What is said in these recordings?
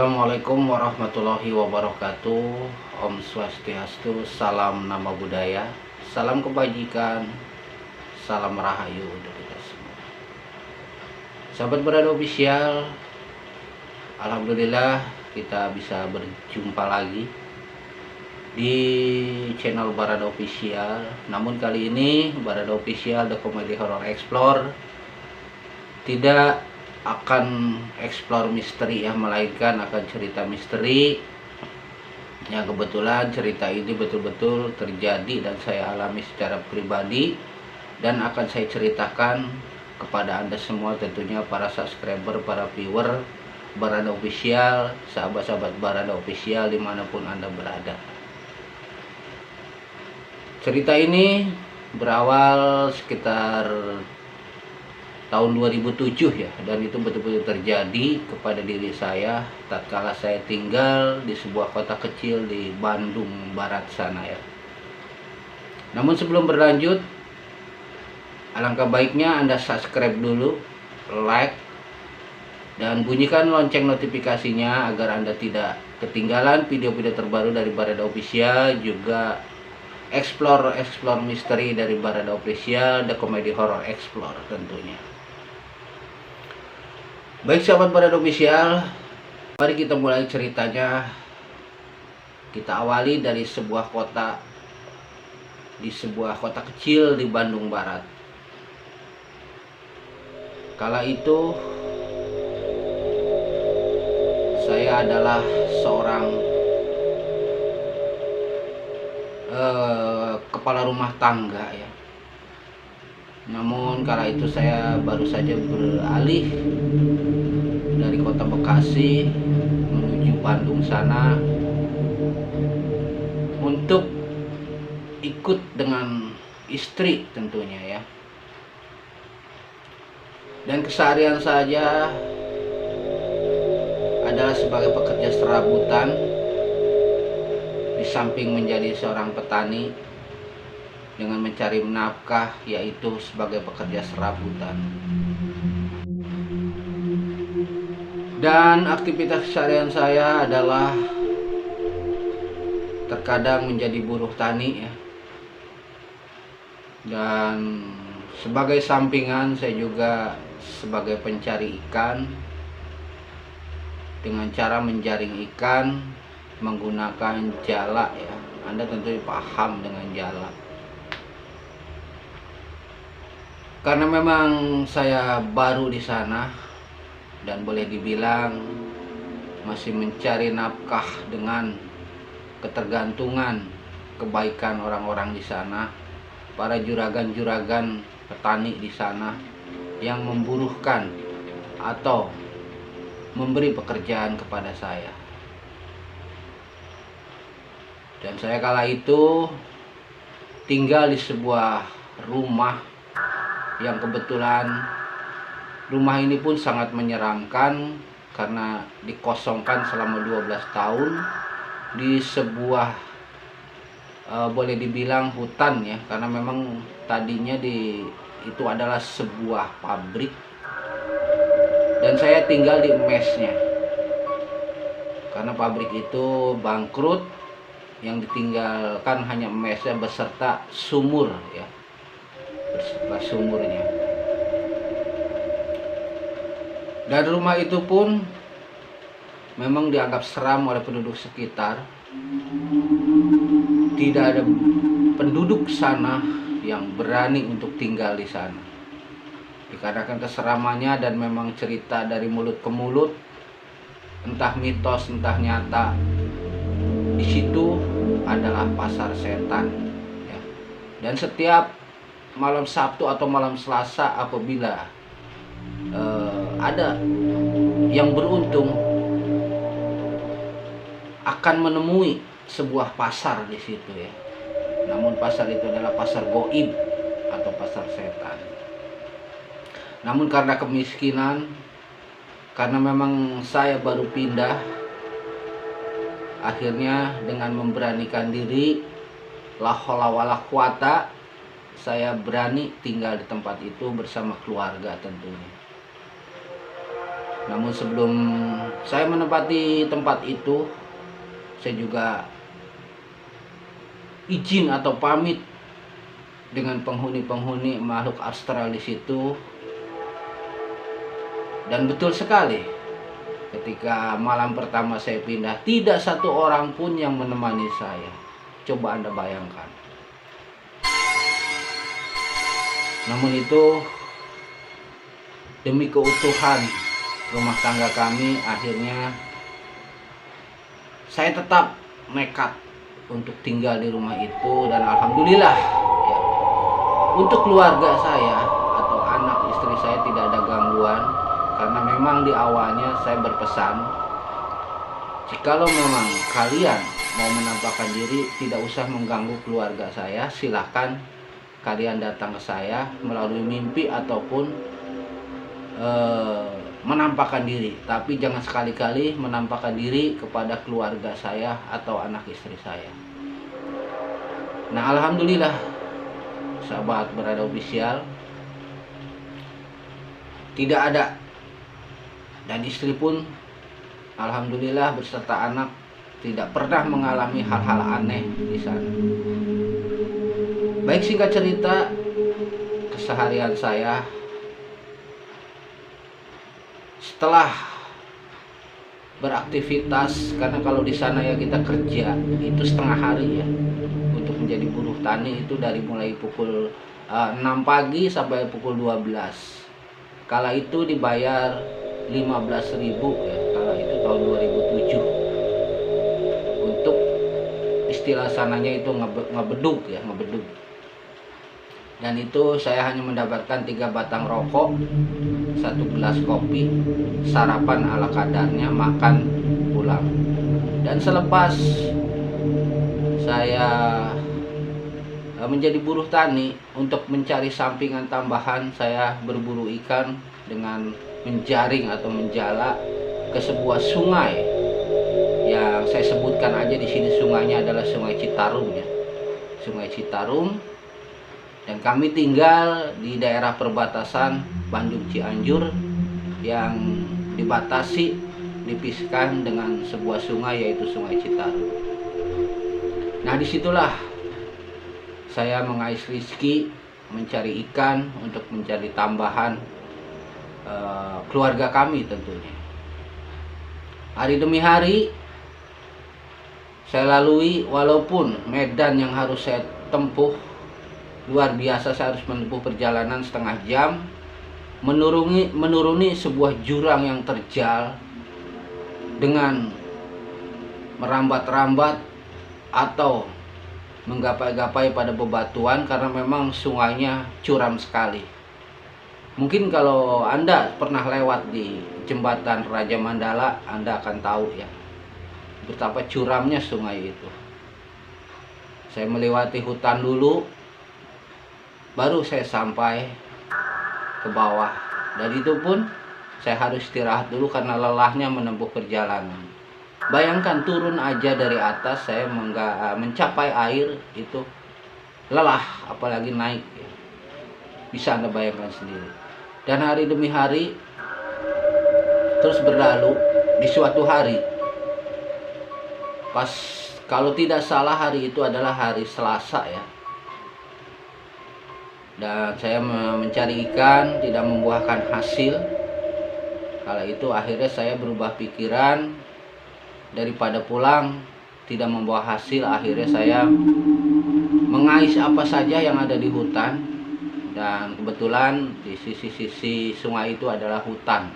Assalamualaikum warahmatullahi wabarakatuh. Om Swastiastu, salam nama budaya, salam kebajikan, salam rahayu untuk kita semua. Sahabat Barada Official, alhamdulillah kita bisa berjumpa lagi di channel Barada Official. Namun kali ini Barada Official The Comedy Horror Explore tidak akan explore misteri ya, melainkan akan cerita misteri yang kebetulan cerita ini betul-betul terjadi dan saya alami secara pribadi, dan akan saya ceritakan kepada Anda semua, tentunya para subscriber, para viewer Barada Official, sahabat-sahabat Barada Official dimanapun Anda berada. Cerita ini berawal sekitar tahun 2007 ya, dan itu betul-betul terjadi kepada diri saya tatkala saya tinggal di sebuah kota kecil di Bandung Barat sana ya. Namun sebelum berlanjut, alangkah baiknya Anda subscribe dulu, like, dan bunyikan lonceng notifikasinya agar Anda tidak ketinggalan video-video terbaru dari Barada Official, juga explore misteri dari Barada Official The Comedy Horror Explore tentunya. Baik sahabat Barada Official, mari kita mulai ceritanya. Kita awali dari sebuah kota kecil di Bandung Barat. Kala itu saya adalah seorang kepala rumah tangga ya. Namun kala itu saya baru saja beralih dari kota Bekasi menuju Bandung sana untuk ikut dengan istri tentunya ya. Dan keseharian saja adalah sebagai pekerja serabutan, di samping menjadi seorang petani dengan mencari nafkah, yaitu sebagai pekerja serabutan. Dan aktivitas keseharian saya adalah terkadang menjadi buruh tani ya. Dan sebagai sampingan saya juga sebagai pencari ikan dengan cara menjaring ikan menggunakan jala ya. Anda tentu paham dengan jala. Karena memang saya baru di sana dan boleh dibilang masih mencari nafkah dengan ketergantungan kebaikan orang-orang di sana, para juragan-juragan petani di sana yang memburuhkan atau memberi pekerjaan kepada saya. Dan saya kala itu tinggal di sebuah rumah yang kebetulan rumah ini pun sangat menyeramkan karena dikosongkan selama 12 tahun di sebuah boleh dibilang hutan ya, karena memang tadinya itu adalah sebuah pabrik dan saya tinggal di mesnya karena pabrik itu bangkrut, yang ditinggalkan hanya mesnya beserta sumur ya, beserta sumurnya. Dan rumah itu pun memang dianggap seram oleh penduduk sekitar. Tidak ada penduduk sana yang berani untuk tinggal di sana, dikarenakan keseramannya dan memang cerita dari mulut ke mulut, entah mitos entah nyata, di situ adalah pasar setan ya. Dan setiap malam Sabtu atau malam Selasa apabila ada yang beruntung akan menemui sebuah pasar di situ ya. Namun pasar itu adalah pasar goib atau pasar setan. Namun karena kemiskinan, karena memang saya baru pindah, akhirnya dengan memberanikan diri, la haula wala quwata, saya berani tinggal di tempat itu bersama keluarga tentunya. Namun sebelum Saya menempati tempat itu, saya juga izin atau pamit dengan penghuni-penghuni makhluk astral di situ. Dan betul sekali, ketika malam pertama saya pindah, tidak satu orang pun yang menemani saya. Coba Anda bayangkan. Namun itu, demi keutuhan rumah tangga kami, akhirnya saya tetap nekat untuk tinggal di rumah itu. Dan alhamdulillah ya, untuk keluarga saya atau anak istri saya tidak ada gangguan. Karena memang di awalnya saya berpesan, jikalau memang kalian mau menampakkan diri, tidak usah mengganggu keluarga saya, silahkan kalian datang ke saya melalui mimpi ataupun menampakkan diri, tapi jangan sekali-kali menampakkan diri kepada keluarga saya atau anak istri saya. Nah, alhamdulillah sahabat Berada Official, tidak ada, dan istri pun alhamdulillah beserta anak tidak pernah mengalami hal-hal aneh di sana. Baik, singkat cerita, keseharian saya setelah beraktivitas, karena kalau di sana ya kita kerja itu setengah hari ya. Untuk menjadi buruh tani itu dari mulai pukul 6 pagi sampai pukul 12. Kala itu dibayar 15.000 ya, kala itu tahun 2007. Untuk istilah sananya itu ngebedug ya, ngebedug. Dan itu saya hanya mendapatkan 3 batang rokok, 1 gelas kopi, sarapan ala kadarnya, makan, pulang. Dan selepas saya menjadi buruh tani, untuk mencari sampingan tambahan, saya berburu ikan dengan menjaring atau menjala ke sebuah sungai yang saya sebutkan aja di sini, sungainya adalah Sungai Citarum ya. Sungai Citarum. Dan kami tinggal di daerah perbatasan Bandung Cianjur yang dibatasi, dipisahkan dengan sebuah sungai, yaitu Sungai Citarum. Nah, disitulah saya mengais rezeki, mencari ikan untuk mencari tambahan keluarga kami tentunya. Hari demi hari saya lalui, walaupun medan yang harus saya tempuh luar biasa. Saya harus menempuh perjalanan setengah jam, menuruni sebuah jurang yang terjal dengan merambat-rambat atau menggapai-gapai pada bebatuan, karena memang sungainya curam sekali. Mungkin kalau Anda pernah lewat di jembatan Raja Mandala, Anda akan tahu ya betapa curamnya sungai itu. Saya melewati hutan dulu, baru saya sampai ke bawah. Dan itu pun saya harus istirahat dulu karena lelahnya menempuh perjalanan. Bayangkan turun aja dari atas, saya mencapai air itu lelah, apalagi naik ya. Bisa Anda bayangkan sendiri. Dan hari demi hari terus berlalu. Di suatu hari, pas kalau tidak salah hari itu adalah hari Selasa ya, dan saya mencari ikan tidak membuahkan hasil. Kala itu akhirnya saya berubah pikiran, daripada pulang tidak membawa hasil, akhirnya saya mengais apa saja yang ada di hutan. Dan kebetulan di sisi-sisi sungai itu adalah hutan.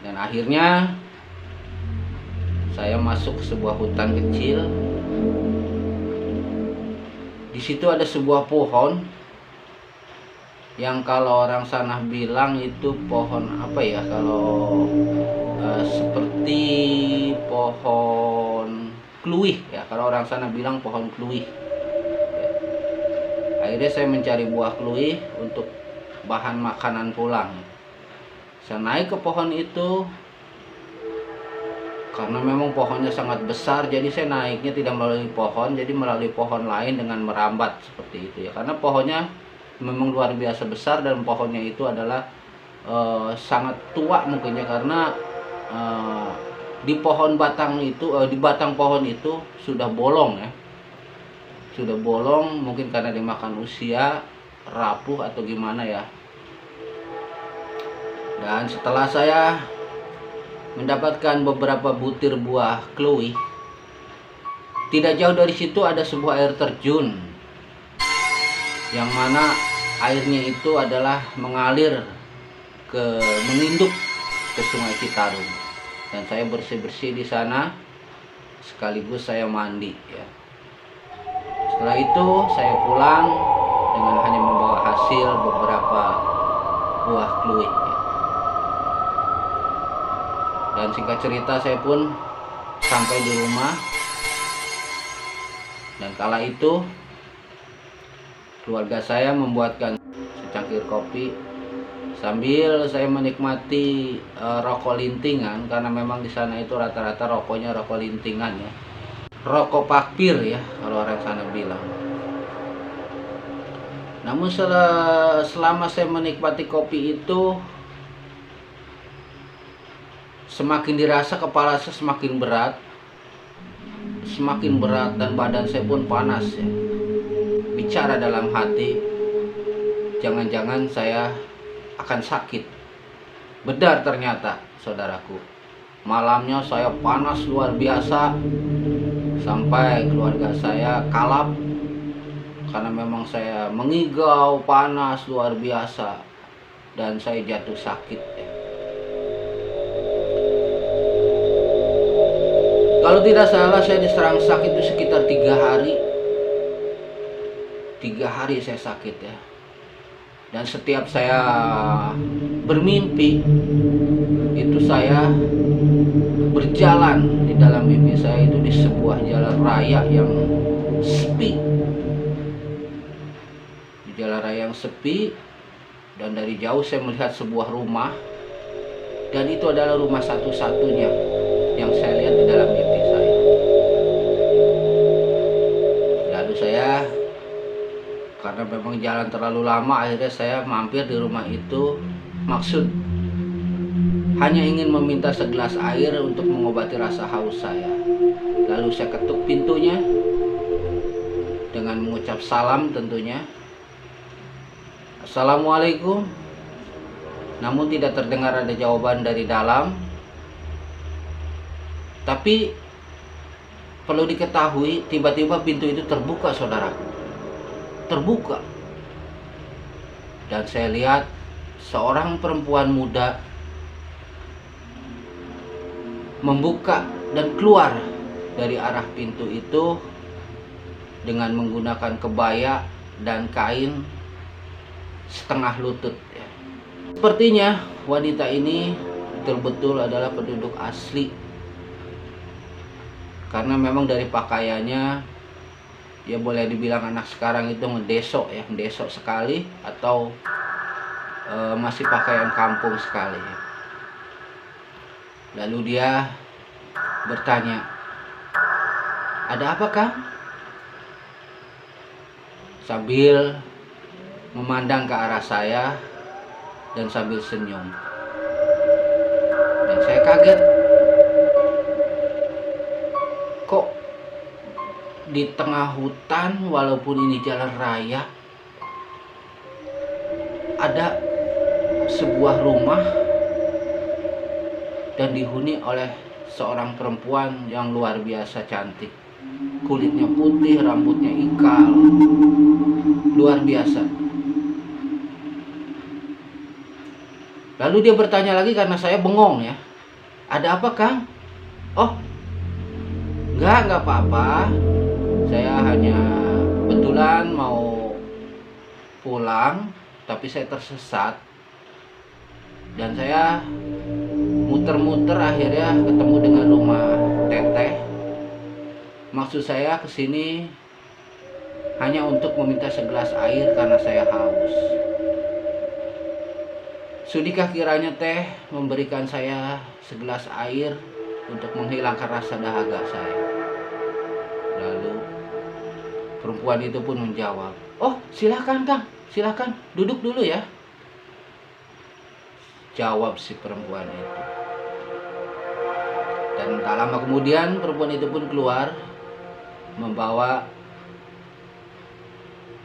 Dan akhirnya saya masuk ke sebuah hutan kecil. Di situ ada sebuah pohon yang kalau orang sana bilang itu pohon apa ya, kalau seperti pohon kluih ya, kalau orang sana bilang pohon kluih ya. Akhirnya saya mencari buah kluih untuk bahan makanan pulang. Saya naik ke pohon itu, karena memang pohonnya sangat besar, jadi saya naiknya tidak melalui pohon, jadi melalui pohon lain dengan merambat seperti itu ya. Karena pohonnya memang luar biasa besar, dan pohonnya itu adalah sangat tua mungkinnya, karena eh, di pohon batang itu, di batang pohon itu sudah bolong ya, sudah bolong, mungkin karena dimakan usia, rapuh atau gimana ya. Dan setelah saya mendapatkan beberapa butir buah kluwi, tidak jauh dari situ ada sebuah air terjun, yang mana airnya itu adalah mengalir meninduk ke Sungai Citarum. Dan saya bersih-bersih di sana, sekaligus saya mandi ya. Setelah itu saya pulang dengan hanya membawa hasil beberapa buah kluwi ya. Dan singkat cerita, saya pun sampai di rumah, dan kala itu keluarga saya membuatkan secangkir kopi sambil saya menikmati rokok lintingan, karena memang di sana itu rata-rata rokoknya rokok lintingan ya, rokok pakpir ya kalau orang sana bilang. Namun selama saya menikmati kopi itu, semakin dirasa kepala saya semakin berat, dan badan saya pun panas ya. Bicara dalam hati, jangan-jangan saya akan sakit. Benar ternyata, saudaraku. Malamnya saya panas luar biasa, sampai keluarga saya kalap karena memang saya mengigau panas luar biasa, dan saya jatuh sakit ya. Kalau tidak salah, saya diserang sakit itu sekitar 3 hari. 3 hari saya sakit ya. Dan setiap saya bermimpi, itu saya berjalan di dalam mimpi saya itu di sebuah jalan raya yang sepi. Di jalan raya yang sepi, dan dari jauh saya melihat sebuah rumah, dan itu adalah rumah satu-satunya yang saya lihat di dalam mimpi saya. Lalu saya, karena memang jalan terlalu lama, akhirnya saya mampir di rumah itu. Maksud hanya ingin meminta segelas air untuk mengobati rasa haus saya. Lalu saya ketuk pintunya dengan mengucap salam tentunya, "Assalamualaikum." Namun tidak terdengar ada jawaban dari dalam. Tapi perlu diketahui, tiba-tiba pintu itu terbuka, saudaraku. Terbuka. Dan saya lihat seorang perempuan muda membuka dan keluar dari arah pintu itu dengan menggunakan kebaya dan kain setengah lutut ya. Sepertinya wanita ini betul-betul adalah penduduk asli, karena memang dari pakaiannya, ya boleh dibilang anak sekarang itu ngedesok ya, ngedesok sekali, atau masih pakaian kampung sekali ya. Lalu dia bertanya, "Ada apa, Kang?" Sambil memandang ke arah saya dan sambil senyum. Dan saya kaget, kok di tengah hutan, walaupun ini jalan raya, ada sebuah rumah dan dihuni oleh seorang perempuan yang luar biasa cantik. Kulitnya putih, rambutnya ikal, luar biasa. Lalu dia bertanya lagi karena saya bengong ya, "Ada apa, Kang?" "Oh, enggak apa-apa. Saya hanya kebetulan mau pulang, tapi saya tersesat. Dan saya muter-muter, akhirnya ketemu dengan rumah Teteh. Maksud saya kesini hanya untuk meminta segelas air karena saya haus. Sudikah kiranya Teh memberikan saya segelas air untuk menghilangkan rasa dahaga saya?" Lalu perempuan itu pun menjawab, "Oh, silakan Kang, silakan duduk dulu ya." Jawab si perempuan itu. Dan tak lama kemudian perempuan itu pun keluar membawa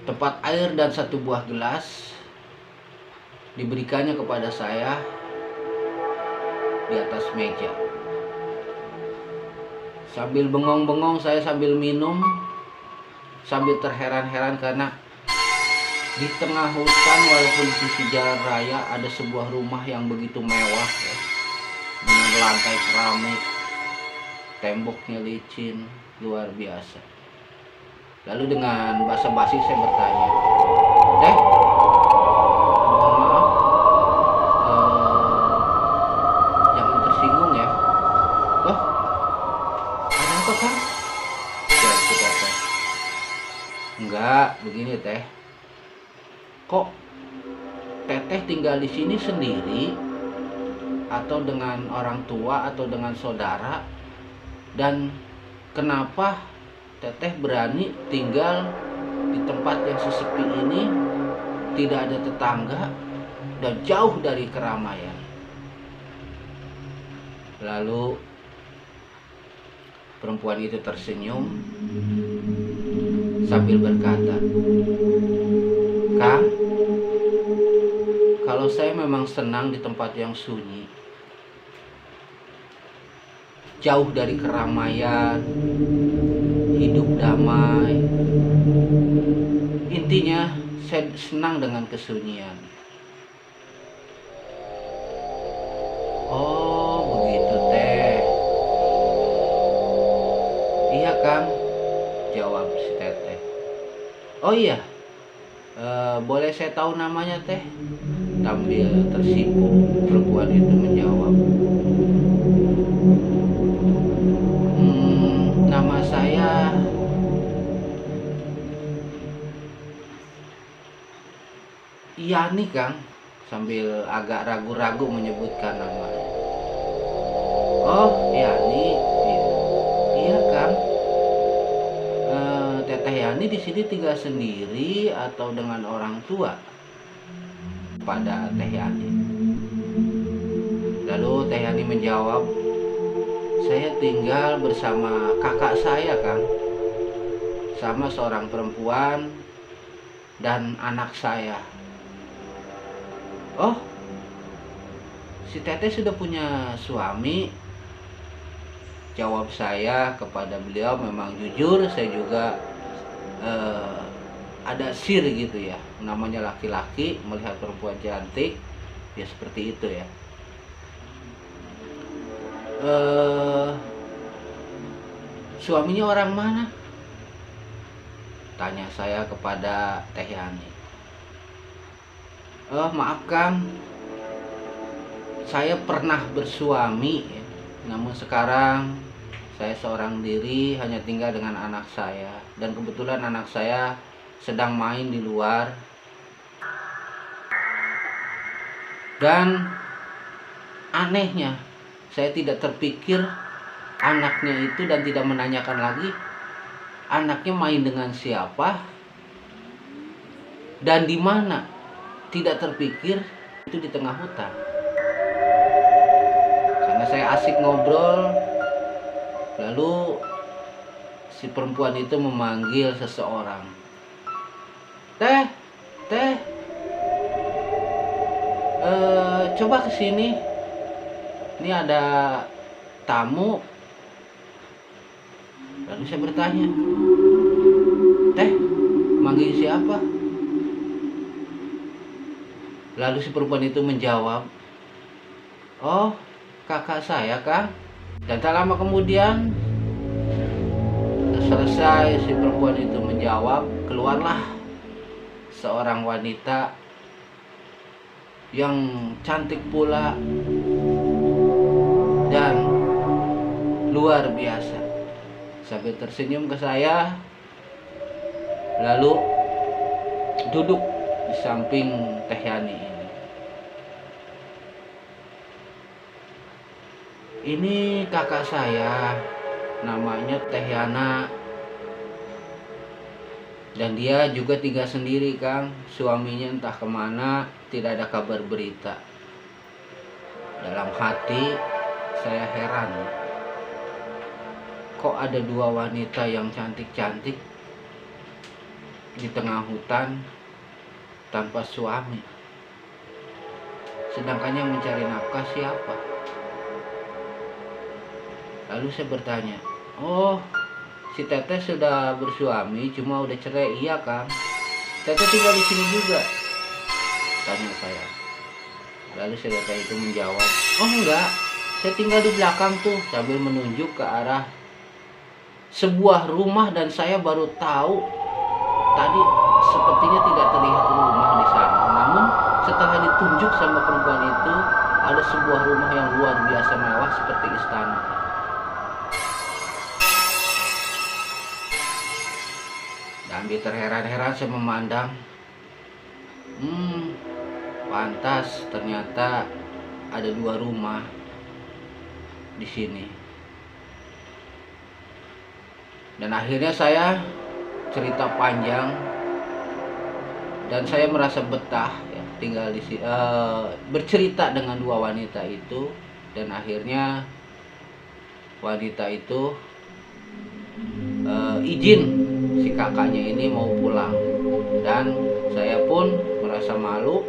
tempat air dan satu buah gelas. Diberikannya kepada saya di atas meja. Sambil bengong-bengong saya sambil minum, sambil terheran-heran karena di tengah hutan walaupun di sisi jalan raya ada sebuah rumah yang begitu mewah ya, dengan lantai keramik, temboknya licin, luar biasa. Lalu dengan basa-basi saya bertanya, "Teh, mohon maaf, jangan tersinggung ya." "Wah, ada apa kan?" Jawab si Teteh. "Enggak, begini Teh. Kok Teteh tinggal di sini sendiri atau dengan orang tua atau dengan saudara? Dan kenapa Teteh berani tinggal di tempat yang sesepi ini, tidak ada tetangga dan jauh dari keramaian?" Lalu perempuan itu tersenyum sambil berkata, "Kang, kalau saya memang senang di tempat yang sunyi, jauh dari keramaian, hidup damai. Intinya saya senang dengan kesunyian." "Oh, begitu Teh." "Iya Kang," jawab si Teteh. "Oh iya, boleh saya tahu namanya Teh?" Sambil tersipu perempuan itu menjawab, "Nama saya Yani Kang," sambil agak ragu-ragu menyebutkan namanya. "Oh, Yani, iya, iya Kang. Teteh Yani di sini tinggal sendiri atau dengan orang tua?" pada Teh Yani. Lalu Teh Yani menjawab, "Saya tinggal bersama kakak saya Kang, sama seorang perempuan dan anak saya." "Oh, si Teteh sudah punya suami?" jawab saya kepada beliau. Memang jujur saya juga ada sir gitu ya, namanya laki-laki melihat perempuan cantik ya seperti itu ya. "Suaminya orang mana?" tanya saya kepada Teh Yani. "Oh, maaf Kang, saya pernah bersuami ya, namun sekarang saya seorang diri, hanya tinggal dengan anak saya. Dan kebetulan anak saya sedang main di luar. Dan anehnya, saya tidak terpikir anaknya itu dan tidak menanyakan lagi anaknya main dengan siapa dan di mana. Tidak terpikir itu di tengah hutan. Karena saya asik ngobrol, lalu si perempuan itu memanggil seseorang. "Teh, Teh, coba kesini. Ini ada tamu." Lalu saya bertanya, "Teh, manggil siapa?" Lalu si perempuan itu menjawab, "Oh, kakak saya Kang." Dan tak lama kemudian, selesai si perempuan itu menjawab, keluarlah seorang wanita yang cantik pula dan luar biasa, sambil tersenyum ke saya, lalu duduk di samping Teh Yani ini. "Ini kakak saya, namanya Teh Yana. Dan dia juga tinggal sendiri Kang. Suaminya entah kemana, tidak ada kabar berita." Dalam hati saya heran. kok ada dua wanita yang cantik-cantik di tengah hutan tanpa suami, sedangkan yang mencari nafkah siapa? Lalu saya bertanya, oh, si Teteh sudah bersuami, cuma udah cerai. Iya Kang. Teteh tinggal di sini juga, tanya saya. Lalu si Teteh itu menjawab, oh enggak, saya tinggal di belakang tuh, sambil menunjuk ke arah sebuah rumah. Dan saya baru tahu tadi sepertinya tidak terlihat rumah di sana. Namun setelah ditunjuk sama perempuan itu, ada sebuah rumah yang luar biasa mewah seperti istana. Dan dia terheran-heran saya memandang. Pantas ternyata ada dua rumah di sini. Dan akhirnya saya cerita panjang dan saya merasa betah ya tinggal di sini, bercerita dengan dua wanita itu. Dan akhirnya wanita itu izin si kakaknya ini mau pulang, dan saya pun merasa malu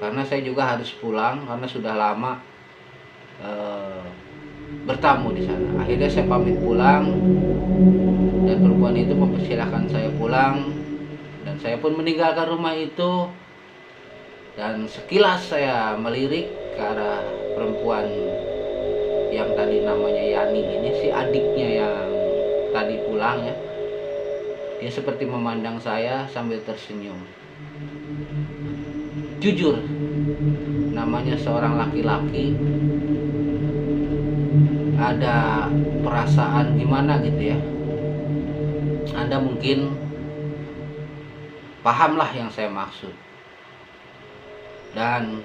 karena saya juga harus pulang karena sudah lama bertamu di sana. Akhirnya saya pamit pulang dan perempuan itu mempersilahkan saya pulang, dan saya pun meninggalkan rumah itu. Dan sekilas saya melirik ke arah perempuan yang tadi namanya Yani ini, si adiknya yang tadi pulang ya. Dia seperti memandang saya sambil tersenyum. Jujur, namanya seorang laki-laki ada perasaan gimana gitu ya. Anda mungkin pahamlah yang saya maksud. Dan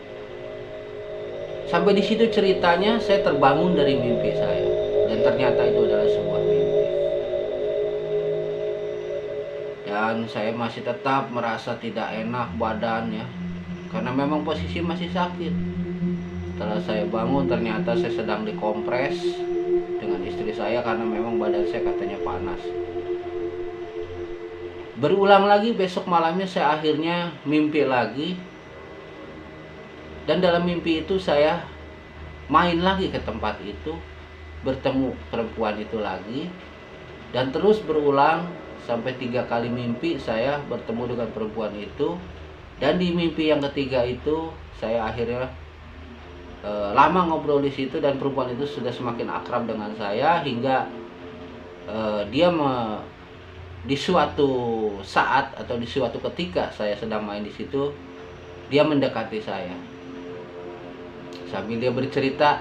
sampai di situ ceritanya saya terbangun dari mimpi saya, dan ternyata itu adalah sebuah mimpi. Dan saya masih tetap merasa tidak enak badannya karena memang posisi masih sakit. Setelah saya bangun, ternyata saya sedang dikompres dengan istri saya karena memang badan saya katanya panas. Berulang lagi, besok malamnya saya akhirnya mimpi lagi. Dan dalam mimpi itu saya main lagi ke tempat itu, bertemu perempuan itu lagi, dan terus berulang sampai 3 kali mimpi saya bertemu dengan perempuan itu. Dan di mimpi yang ketiga itu saya akhirnya lama ngobrol di situ, dan perempuan itu sudah semakin akrab dengan saya hingga dia di suatu saat atau di suatu ketika saya sedang main di situ, dia mendekati saya sambil dia bercerita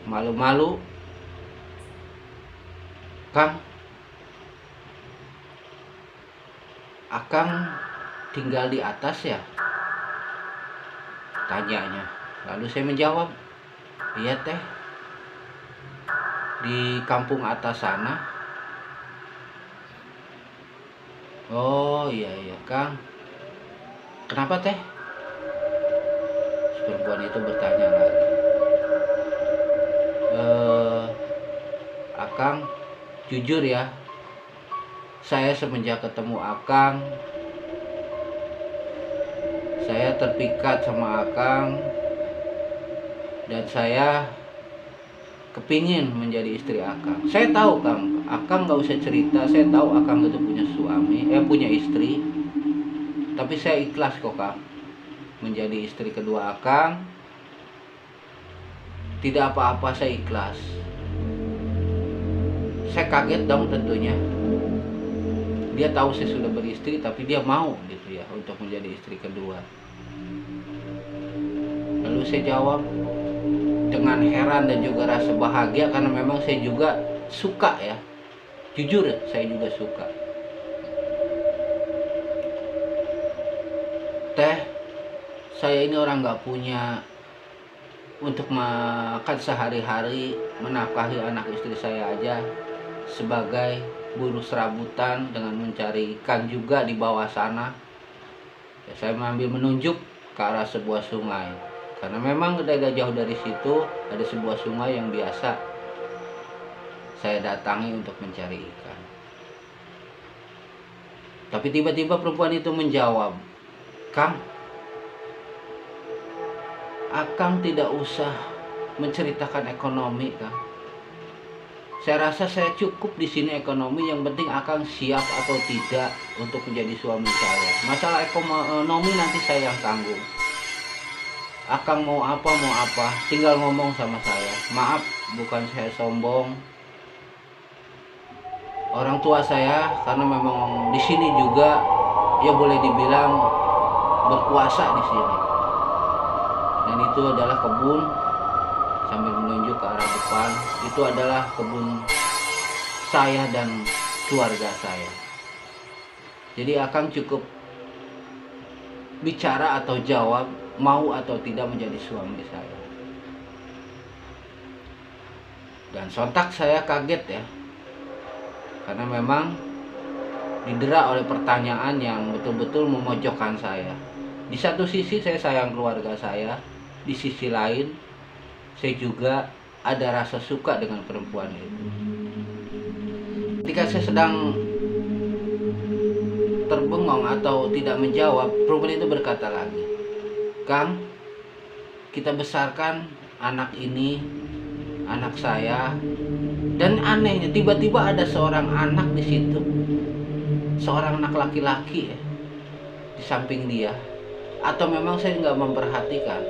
malu-malu, Kang, Akang tinggal di atas ya? Tanyanya. Lalu saya menjawab, iya teh, di kampung atas sana. Oh iya Kang, kenapa teh? Perempuan itu bertanya lagi. Akang, jujur ya, saya semenjak ketemu Akang, saya terpikat sama Akang, dan saya kepingin menjadi istri Akang. Saya tahu Kang, Akang gak usah cerita, saya tahu Akang itu punya suami, punya istri. Tapi saya ikhlas kok Kang menjadi istri kedua Akang. Tidak apa-apa, saya ikhlas. Saya kaget dong tentunya. Dia tahu saya sudah beristri, tapi dia mau gitu ya untuk menjadi istri kedua. Lalu saya jawab dengan heran dan juga rasa bahagia karena memang saya juga suka ya. Jujur saya juga suka. Teh, saya ini orang gak punya untuk makan sehari-hari, menafkahi anak istri saya aja sebagai buruh serabutan dengan mencari ikan juga di bawah sana. Ya, saya mengambil menunjuk ke arah sebuah sungai karena memang tidak jauh dari situ ada sebuah sungai yang biasa saya datangi untuk mencari ikan. Tapi tiba-tiba perempuan itu menjawab, "Kang, Akang tidak usah menceritakan ekonomi, Kang. Saya rasa saya cukup di sini ekonomi, yang penting Akang siap atau tidak untuk menjadi suami saya. Masalah ekonomi nanti saya yang tanggung. Akang mau apa, tinggal ngomong sama saya. Maaf, bukan saya sombong. Orang tua saya karena memang di sini juga ya boleh dibilang berkuasa di sini. Dan itu adalah kebun," sambil menunjuk ke arah depan, "itu adalah kebun saya dan keluarga saya. Jadi Akang cukup bicara atau jawab mau atau tidak menjadi suami saya." Dan sontak saya kaget ya, karena memang didera oleh pertanyaan yang betul-betul memojokkan saya. Di satu sisi saya sayang keluarga saya, di sisi lain saya juga ada rasa suka dengan perempuan itu. Ketika saya sedang terbengong atau tidak menjawab, perempuan itu berkata lagi, "Kang, kita besarkan anak ini, anak saya." Dan anehnya tiba-tiba ada seorang anak di situ, seorang anak laki-laki ya, di samping dia. Atau memang saya nggak memperhatikan.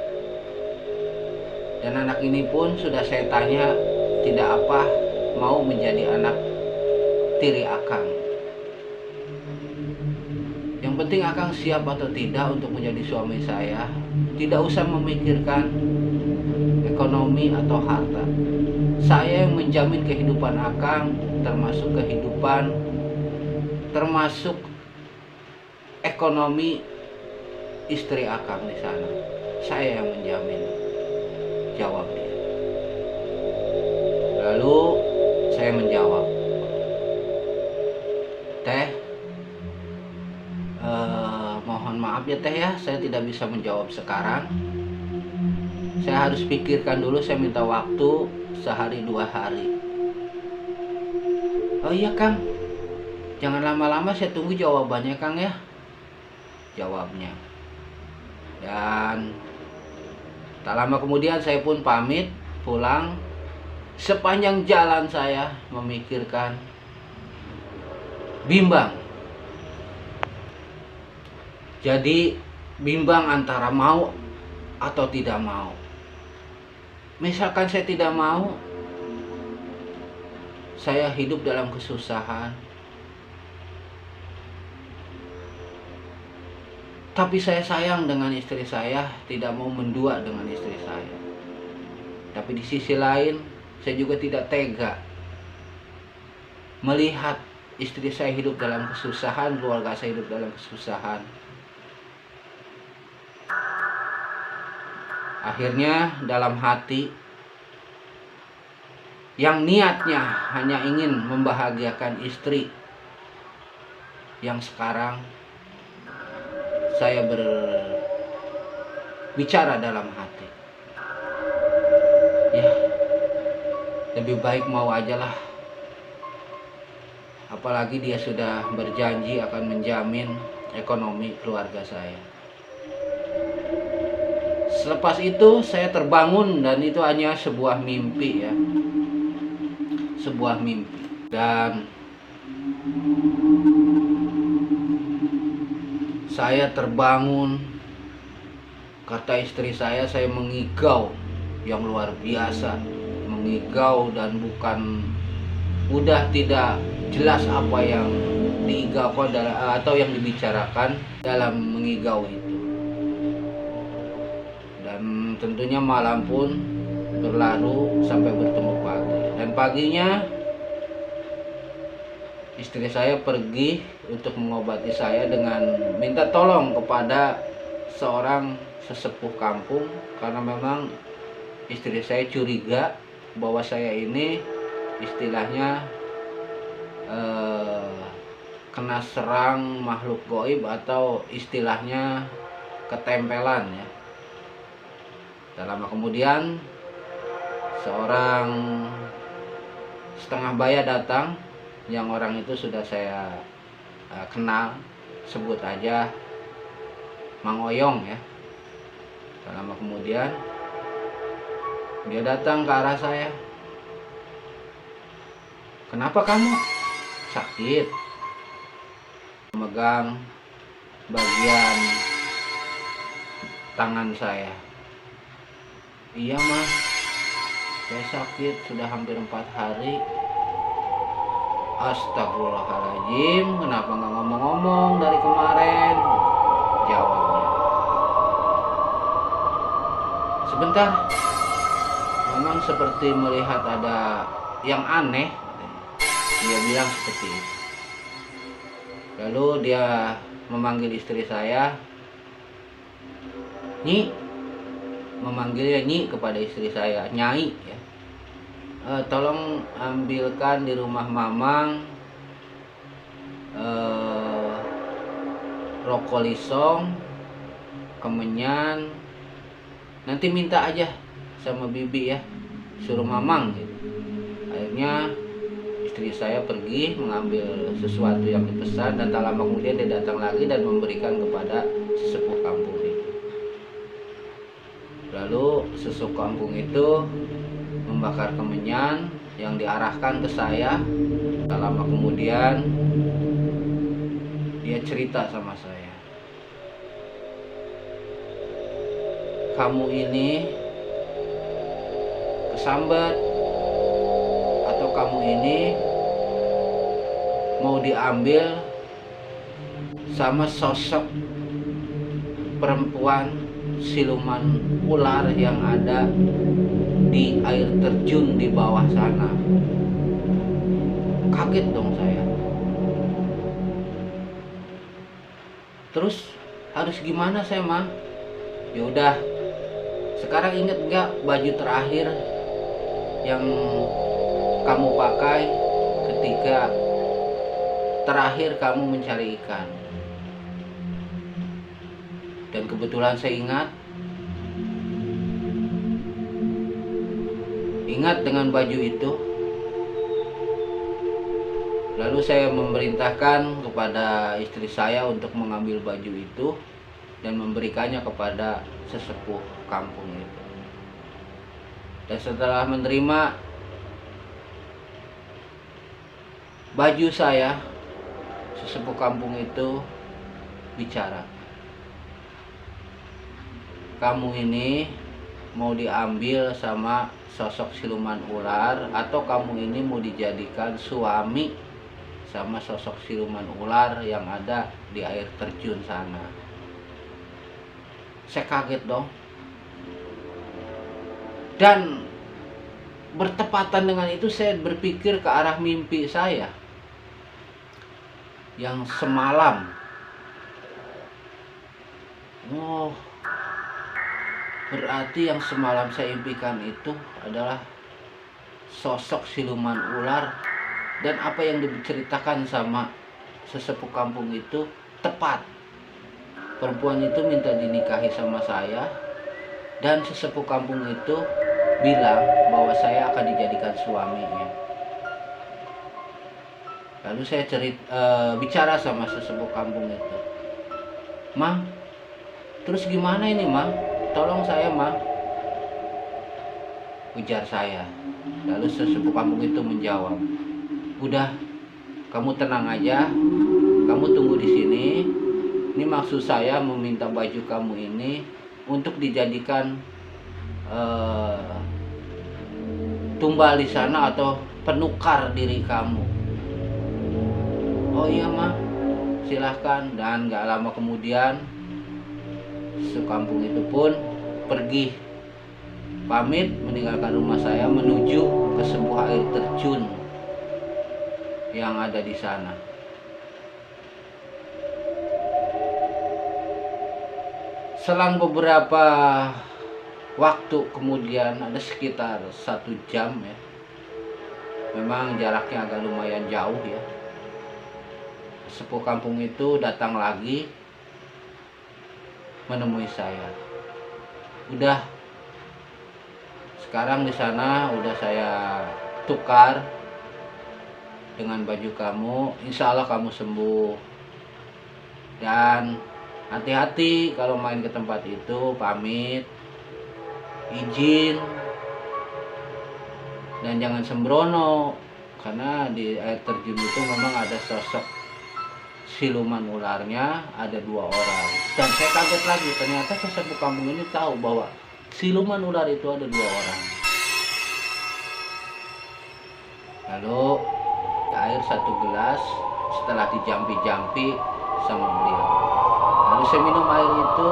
Dan anak ini pun sudah saya tanya tidak apa mau menjadi anak tiri Akang. Yang penting Akang siap atau tidak untuk menjadi suami saya. Tidak usah memikirkan ekonomi atau harta. Saya yang menjamin kehidupan Akang, termasuk ekonomi istri Akang di sana. Saya yang menjamin, jawab dia. Lalu saya menjawab, "Teh, mohon maaf ya Teh ya, saya tidak bisa menjawab sekarang. Saya harus pikirkan dulu, saya minta waktu sehari 2 hari." "Oh iya Kang, jangan lama-lama, saya tunggu jawabannya Kang ya," jawabnya. Dan tak lama kemudian saya pun pamit pulang. Sepanjang jalan saya memikirkan, bimbang. Jadi bimbang antara mau atau tidak mau. Misalkan saya tidak mau, saya hidup dalam kesusahan. Tapi saya sayang dengan istri saya, tidak mau mendua dengan istri saya. Tapi di sisi lain, saya juga tidak tega melihat istri saya hidup dalam kesusahan, keluarga saya hidup dalam kesusahan. Akhirnya dalam hati yang niatnya hanya ingin membahagiakan istri, yang sekarang saya berbicara dalam hati, ya lebih baik mau aja lah. Apalagi dia sudah berjanji akan menjamin ekonomi keluarga saya. Selepas itu saya terbangun, dan itu hanya sebuah mimpi ya, sebuah mimpi. Dan saya terbangun, kata istri saya mengigau yang luar biasa, mengigau, dan udah tidak jelas apa yang diigaukan atau yang dibicarakan dalam mengigau itu. Dan tentunya malam pun berlalu sampai bertemu pagi. Dan paginya istri saya pergi untuk mengobati saya dengan minta tolong kepada seorang sesepuh kampung, karena memang istri saya curiga bahwa saya ini istilahnya kena serang makhluk gaib, atau istilahnya ketempelan ya. Tak lama kemudian seorang setengah baya datang, yang orang itu sudah saya kenal, sebut aja Mang Oyong ya. Tak lama kemudian dia datang ke arah saya. "Kenapa kamu?" "Sakit." Memegang bagian tangan saya. "Iya mah, saya sakit sudah hampir 4 hari. Astagfirullahaladzim, kenapa nggak ngomong-ngomong dari kemarin?" Jawabnya. "Sebentar, memang seperti melihat ada yang aneh," dia bilang seperti itu. Lalu dia memanggil istri saya, "Nyi," memanggilnya Nyi kepada istri saya, Nyai ya. "Tolong ambilkan di rumah Mamang rokok lisong, kemenyan, nanti minta aja sama bibi ya, suruh Mamang," gitu. Akhirnya istri saya pergi mengambil sesuatu yang dipesan, dan tak lama kemudian dia datang lagi dan memberikan kepada sesepuh kampung itu. Lalu sesepuh kampung itu membakar kemenyan yang diarahkan ke saya. Tak lama kemudian dia cerita sama saya, "Kamu ini kesambat, atau kamu ini mau diambil sama sosok perempuan siluman ular yang ada di air terjun di bawah sana." Kaget dong saya. Terus harus gimana saya mah? "Ya udah, sekarang inget nggak baju terakhir yang kamu pakai ketika terakhir kamu mencari ikan?" Dan kebetulan saya ingat dengan baju itu. Lalu saya memerintahkan kepada istri saya untuk mengambil baju itu dan memberikannya kepada sesepuh kampung itu. Dan setelah menerima baju saya, sesepuh kampung itu bicara, "Kamu ini mau diambil sama sosok siluman ular, atau kamu ini mau dijadikan suami sama sosok siluman ular yang ada di air terjun sana?" Saya kaget dong. Dan bertepatan dengan itu saya berpikir ke arah mimpi saya yang semalam. Oh, berarti yang semalam saya impikan itu adalah sosok siluman ular, dan apa yang diceritakan sama sesepuh kampung itu tepat. Perempuan itu minta dinikahi sama saya, dan sesepuh kampung itu bilang bahwa saya akan dijadikan suaminya. Lalu saya bicara sama sesepuh kampung itu, "Mang, terus gimana ini Mang? Tolong saya Mang," ujar saya. Lalu sesepuh kampung itu menjawab, "Udah, kamu tenang aja, kamu tunggu di sini. Ini maksud saya meminta baju kamu ini untuk dijadikan tumbal di sana atau penukar diri kamu." "Oh iya mah, silahkan." Dan gak lama kemudian sekampung itu pun pergi, pamit meninggalkan rumah saya menuju ke sebuah air terjun yang ada di sana. Selang beberapa waktu kemudian, ada sekitar 1 jam ya, memang jaraknya agak lumayan jauh ya, sepuh kampung itu datang lagi menemui saya. "Udah, sekarang di sana udah saya tukar dengan baju kamu, insya Allah kamu sembuh. Dan hati-hati kalau main ke tempat itu, pamit, izin, dan jangan sembrono, karena di air terjun itu memang ada sosok siluman ularnya, ada 2 orang. Dan saya kaget lagi, ternyata sesepuh kampung ini tahu bahwa siluman ular itu ada 2 orang. Lalu air 1 gelas setelah dijampi-jampi sama beliau. Lalu saya minum air itu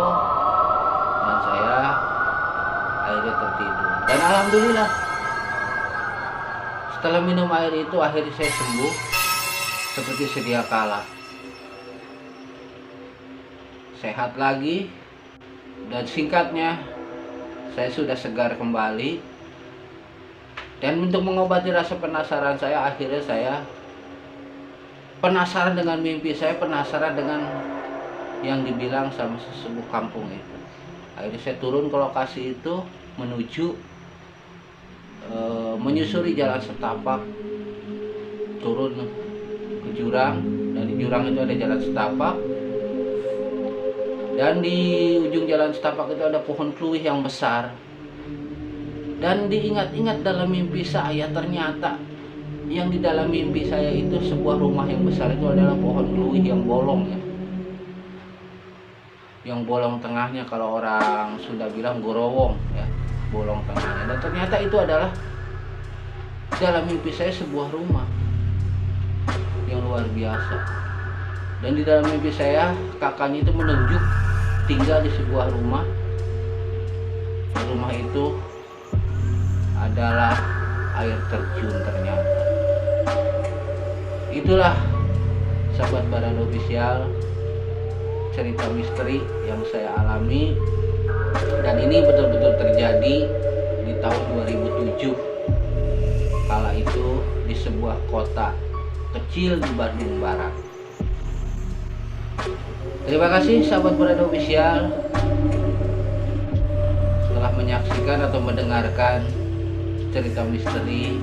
dan saya akhirnya tertidur. Dan alhamdulillah setelah minum air itu akhirnya saya sembuh seperti sedia kala. Sehat lagi, dan singkatnya saya sudah segar kembali. Dan untuk mengobati rasa penasaran saya, akhirnya saya penasaran dengan mimpi saya, penasaran dengan yang dibilang sama sesepuh kampung itu. Akhirnya saya turun ke lokasi itu, menuju menyusuri jalan setapak, turun ke jurang, dan di jurang itu ada jalan setapak, dan di ujung jalan setapak itu ada pohon kluwih yang besar. Dan diingat-ingat dalam mimpi saya, ternyata yang di dalam mimpi saya itu sebuah rumah yang besar itu adalah pohon kluwih yang bolong ya. Yang bolong tengahnya, kalau orang Sunda bilang gorowong ya, bolong tengahnya. Dan ternyata itu adalah dalam mimpi saya sebuah rumah yang luar biasa. Dan di dalam mimpi saya kakaknya itu menunjuk tinggal di sebuah rumah. Rumah itu adalah air terjun ternyata. Itulah sahabat Barado Official, cerita misteri yang saya alami, dan ini betul-betul terjadi di tahun 2007. Kala itu di sebuah kota kecil di Bandung Barat. Terima kasih sahabat Barado Official telah menyaksikan atau mendengarkan cerita misteri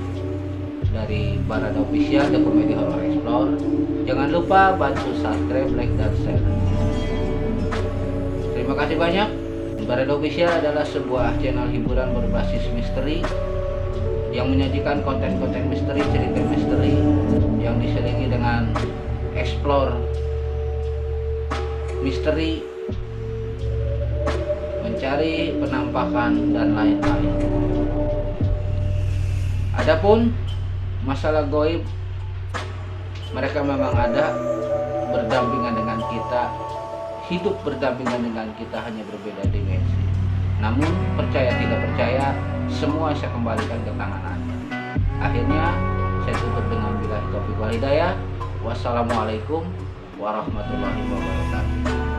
dari Barado Official, The Comedy Horror Explore. Jangan lupa bantu subscribe, like, dan share. Terima kasih banyak. Barado Official adalah sebuah channel hiburan berbasis misteri yang menyajikan konten-konten misteri, cerita misteri yang diselingi dengan explore misteri, mencari penampakan, dan lain-lain. Adapun masalah goib, mereka memang ada, berdampingan dengan kita, hidup berdampingan dengan kita, hanya berbeda dimensi. Namun percaya tidak percaya, semua saya kembalikan ke tangan Anda. Akhirnya saya tutup dengan billahi taufiq wal hidayah. Wassalamualaikum warahmatullahi wabarakatuh.